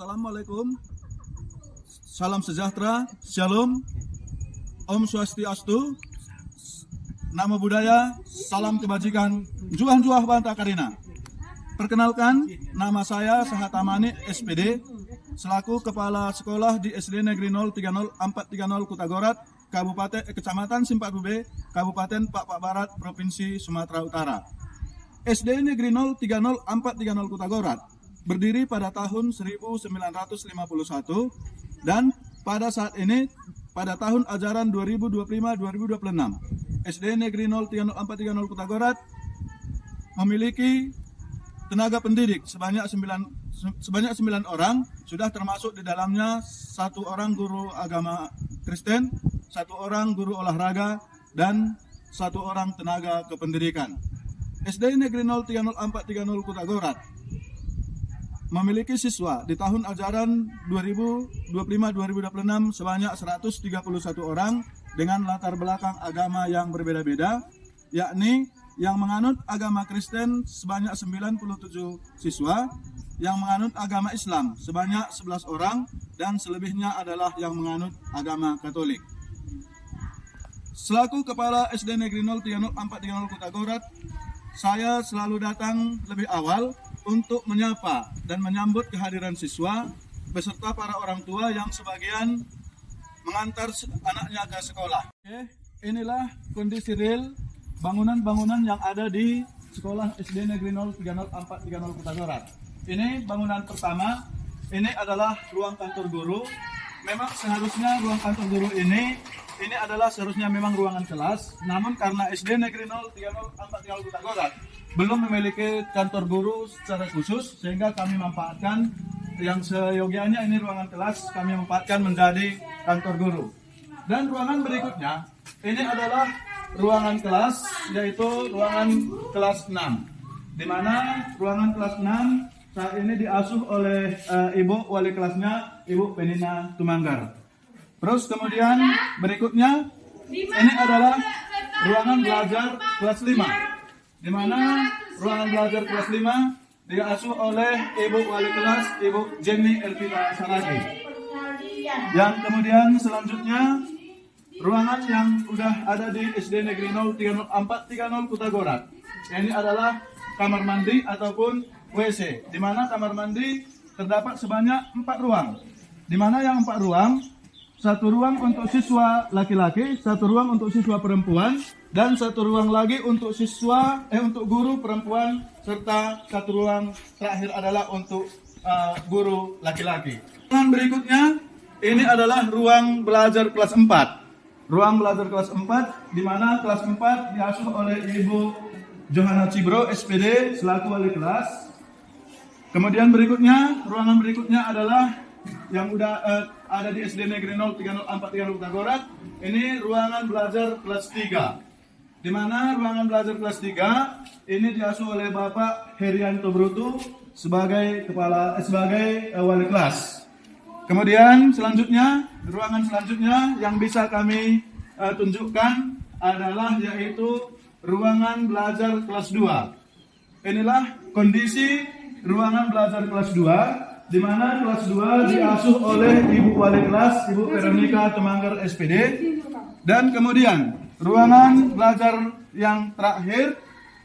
Assalamualaikum, salam sejahtera, shalom, om swastiastu, nama budaya, salam kebajikan, juah-juah banta karina. Perkenalkan, nama saya Sahatamani SPD, selaku Kepala Sekolah di SD Negeri 030 430 Kutagorat, Kecamatan Simpang Bube, Kabupaten Pak Barat, Provinsi Sumatera Utara. SD Negeri 030 430 Kutagorat berdiri pada tahun 1951 dan pada saat ini pada tahun ajaran 2025-2026 SD Negeri 030 430 Kutagorat memiliki tenaga pendidik sebanyak 9 orang, sudah termasuk di dalamnya 1 orang guru agama Kristen, 1 orang guru olahraga, dan 1 orang tenaga kependidikan. SD Negeri 030 430 Kutagorat memiliki siswa di tahun ajaran 2025-2026 sebanyak 131 orang dengan latar belakang agama yang berbeda-beda, yakni yang menganut agama Kristen sebanyak 97 siswa, yang menganut agama Islam sebanyak 11 orang, dan selebihnya adalah yang menganut agama Katolik. Selaku Kepala SD Negeri 030 430 Kutagorat, saya selalu datang lebih awal untuk menyapa dan menyambut kehadiran siswa beserta para orang tua yang sebagian mengantar anaknya ke sekolah. Oke, inilah kondisi real bangunan-bangunan yang ada di sekolah SD Negeri 030 430 Kutagorat. Ini bangunan pertama, ini adalah ruang kantor guru. Memang seharusnya ruang kantor guru ini adalah seharusnya memang ruangan kelas, namun karena SD Negeri 030 430 Kutagorat belum memiliki kantor guru secara khusus, sehingga kami manfaatkan yang seyogianya ini ruangan kelas, kami manfaatkan menjadi kantor guru. Dan ruangan berikutnya, ini adalah ruangan kelas, yaitu ruangan kelas 6, di mana ruangan kelas 6 saat ini diasuh oleh ibu wali kelasnya, Ibu Penina Tumanggar. Terus kemudian berikutnya, ini adalah ruangan belajar kelas 5, di mana ruangan belajar kelas 5 diasuh oleh Ibu Wali Kelas, Ibu Jenny Elvira Saragi. Yang kemudian selanjutnya, ruangan yang sudah ada di SD Negeri 030 430 Kutagorat. Ini adalah kamar mandi ataupun WC, di mana kamar mandi terdapat sebanyak 4 ruang. Di mana yang 4 ruang, 1 ruang untuk siswa laki-laki, 1 ruang untuk siswa perempuan, dan 1 ruang lagi untuk untuk guru perempuan, serta 1 ruang terakhir adalah untuk guru laki-laki. Ruangan berikutnya, ini adalah ruang belajar kelas 4. Ruang belajar kelas 4, di mana kelas 4 diasuh oleh Ibu Johana Cibro, SPD, selaku wali kelas. Kemudian berikutnya, ruangan berikutnya adalah yang udah ada di SD Negeri 030 430 Kutagorat. Ini ruangan belajar kelas 3. Di mana ruangan belajar kelas 3 ini diasuh oleh Bapak Herianto Brutu sebagai wali kelas. Kemudian selanjutnya, ruangan selanjutnya yang bisa kami tunjukkan adalah yaitu ruangan belajar kelas 2. Inilah kondisi ruangan belajar kelas 2, di mana kelas 2 diasuh oleh Ibu Wali Kelas, Ibu Veronica Tumanggar SPD. Dan kemudian ruangan belajar yang terakhir,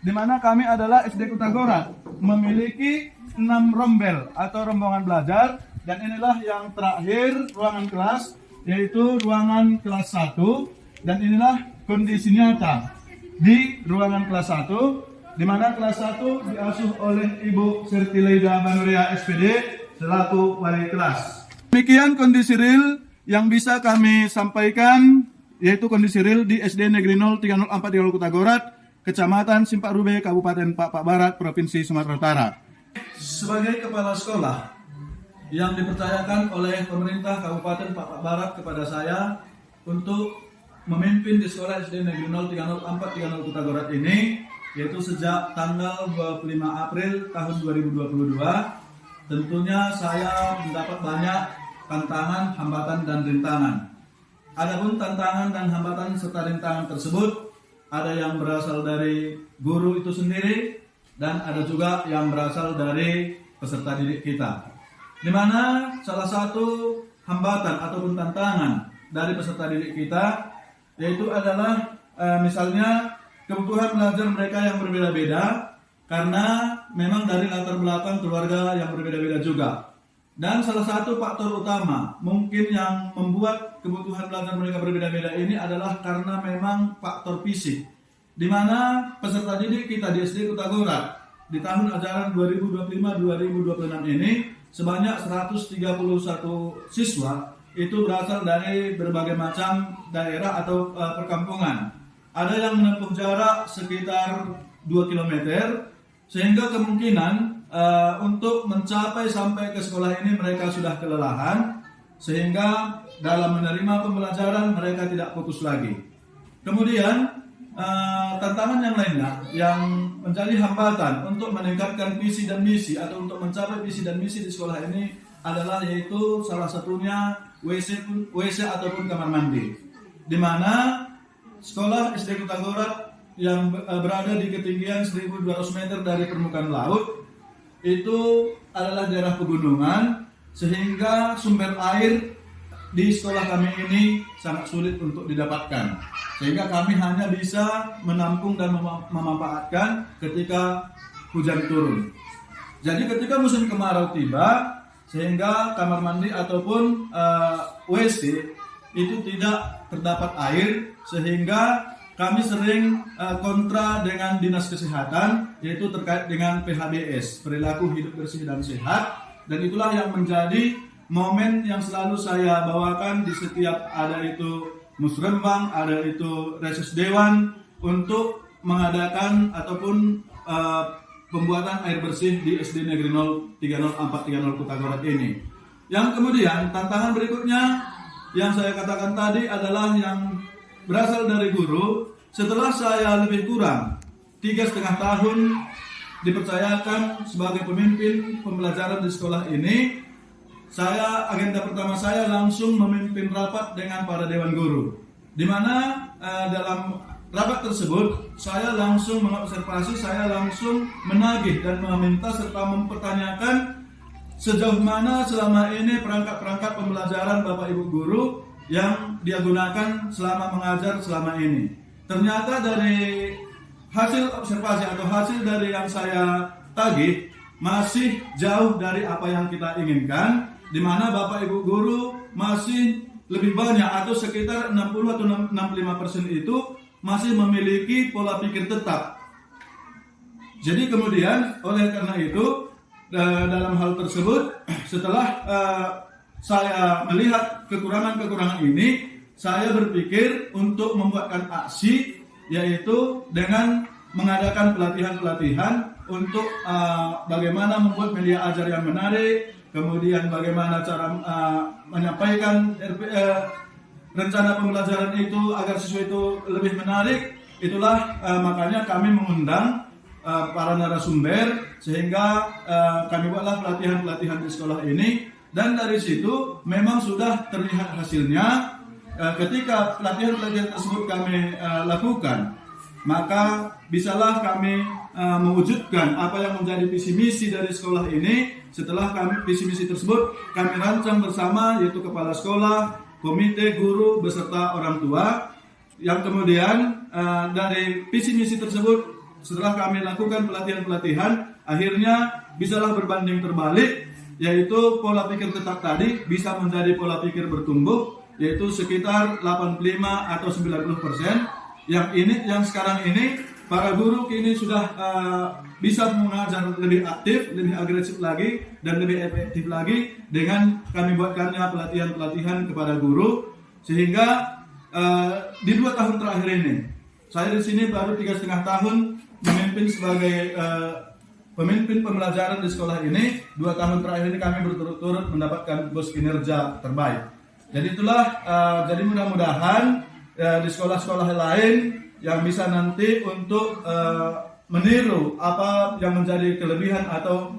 di mana kami adalah SD Kutagorat memiliki 6 rombel atau rombongan belajar. Dan inilah yang terakhir ruangan kelas, yaitu ruangan kelas 1. Dan inilah kondisi nyata di ruangan kelas 1, di mana kelas 1 diasuh oleh Ibu Sertileida Banuria SPD selaku wali kelas. Demikian kondisi real yang bisa kami sampaikan, yaitu kondisi real di SD Negeri 030 430 Kutagorat, Kecamatan Simpang Rube, Kabupaten Pak Barat, Provinsi Sumatera Utara. Sebagai kepala sekolah yang dipercayakan oleh pemerintah Kabupaten Pak Barat kepada saya untuk memimpin di sekolah SD Negeri 030 430 Kutagorat ini, yaitu sejak tanggal 25 April tahun 2022, tentunya saya mendapat banyak tantangan, hambatan, dan rintangan. Adapun tantangan dan hambatan serta rintangan tersebut ada yang berasal dari guru itu sendiri dan ada juga yang berasal dari peserta didik kita. di mana salah satu hambatan ataupun tantangan dari peserta didik kita yaitu adalah misalnya kebutuhan belajar mereka yang berbeda-beda karena memang dari latar belakang keluarga yang berbeda-beda juga. Dan salah satu faktor utama mungkin yang membuat kebutuhan belajar mereka berbeda-beda ini adalah karena memang faktor fisik, di mana peserta didik kita di SD Kutagorat di tahun ajaran 2025-2026 ini sebanyak 131 siswa itu berasal dari berbagai macam daerah atau perkampungan. Ada yang menempuh jarak sekitar 2 km, sehingga kemungkinan untuk mencapai sampai ke sekolah ini mereka sudah kelelahan, sehingga dalam menerima pembelajaran mereka tidak fokus lagi. Kemudian tantangan yang lainnya yang menjadi hambatan untuk meningkatkan visi dan misi atau untuk mencapai visi dan misi di sekolah ini adalah yaitu salah satunya WC ataupun kamar mandi, di mana sekolah SD Kutagorat yang berada di ketinggian 1.200 meter dari permukaan laut itu adalah daerah pegunungan, sehingga sumber air di sekolah kami ini sangat sulit untuk didapatkan, sehingga kami hanya bisa menampung dan memanfaatkan ketika hujan turun. Jadi ketika musim kemarau tiba, sehingga kamar mandi ataupun WC itu tidak terdapat air, sehingga kami sering kontra dengan dinas kesehatan, yaitu terkait dengan PHBS, perilaku hidup bersih dan sehat. Dan itulah yang menjadi momen yang selalu saya bawakan di setiap ada itu musrembang, ada itu reses dewan, untuk mengadakan ataupun pembuatan air bersih di SD Negeri 030 Kutagorat ini. Yang kemudian tantangan berikutnya yang saya katakan tadi adalah yang berasal dari guru. Setelah saya lebih kurang 3,5 tahun dipercayakan sebagai pemimpin pembelajaran di sekolah ini, agenda pertama saya langsung memimpin rapat dengan para dewan guru, di mana dalam rapat tersebut saya langsung mengobservasi, saya langsung menagih dan meminta serta mempertanyakan sejauh mana selama ini perangkat-perangkat pembelajaran Bapak Ibu guru yang dia gunakan selama mengajar selama ini. Ternyata dari hasil observasi atau hasil dari yang saya tagih masih jauh dari apa yang kita inginkan, di mana Bapak Ibu guru masih lebih banyak atau sekitar 60 atau 65% itu masih memiliki pola pikir tetap. Jadi kemudian oleh karena itu dalam hal tersebut setelah saya melihat kekurangan-kekurangan ini, saya berpikir untuk membuatkan aksi, yaitu dengan mengadakan pelatihan-pelatihan untuk bagaimana membuat media ajar yang menarik, kemudian bagaimana cara menyampaikan rencana pembelajaran itu agar siswa itu lebih menarik. Itulah makanya kami mengundang para narasumber, sehingga kami buatlah pelatihan-pelatihan di sekolah ini. Dan dari situ memang sudah terlihat hasilnya. Ketika pelatihan-pelatihan tersebut kami lakukan, maka bisalah kami mewujudkan apa yang menjadi visi misi dari sekolah ini. Setelah visi misi tersebut kami rancang bersama, yaitu kepala sekolah, komite guru beserta orang tua. Yang kemudian dari visi misi tersebut, setelah kami lakukan pelatihan-pelatihan, akhirnya bisalah berbanding terbalik, yaitu pola pikir tetap tadi bisa menjadi pola pikir bertumbuh, yaitu sekitar 85 atau 90%. Yang sekarang ini para guru kini sudah bisa mengajar lebih aktif, lebih agresif lagi, dan lebih efektif lagi dengan kami buatkannya pelatihan-pelatihan kepada guru. Sehingga di 2 tahun terakhir ini, saya di sini baru 3,5 tahun memimpin sebagai pemimpin pembelajaran di sekolah ini. 2 tahun terakhir ini kami berturut-turut mendapatkan bos kinerja terbaik. Jadi itulah, jadi mudah-mudahan di sekolah-sekolah lain yang bisa nanti untuk meniru apa yang menjadi kelebihan atau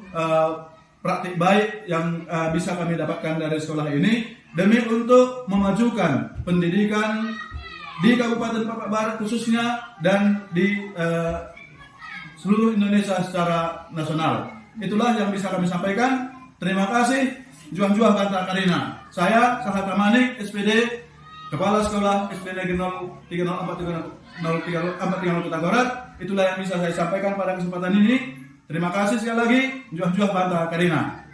praktik baik yang bisa kami dapatkan dari sekolah ini, demi untuk memajukan pendidikan di Kabupaten Papak Barat khususnya dan di seluruh Indonesia secara nasional. Itulah yang bisa kami sampaikan. Terima kasih. Juang-juang Banta Karina. Saya Sahata Manik, SPD, Kepala Sekolah SPD Negeri 030430 Kota Gorat. Itulah yang bisa saya sampaikan pada kesempatan ini. Terima kasih sekali lagi. Juang-juang Banta Karina.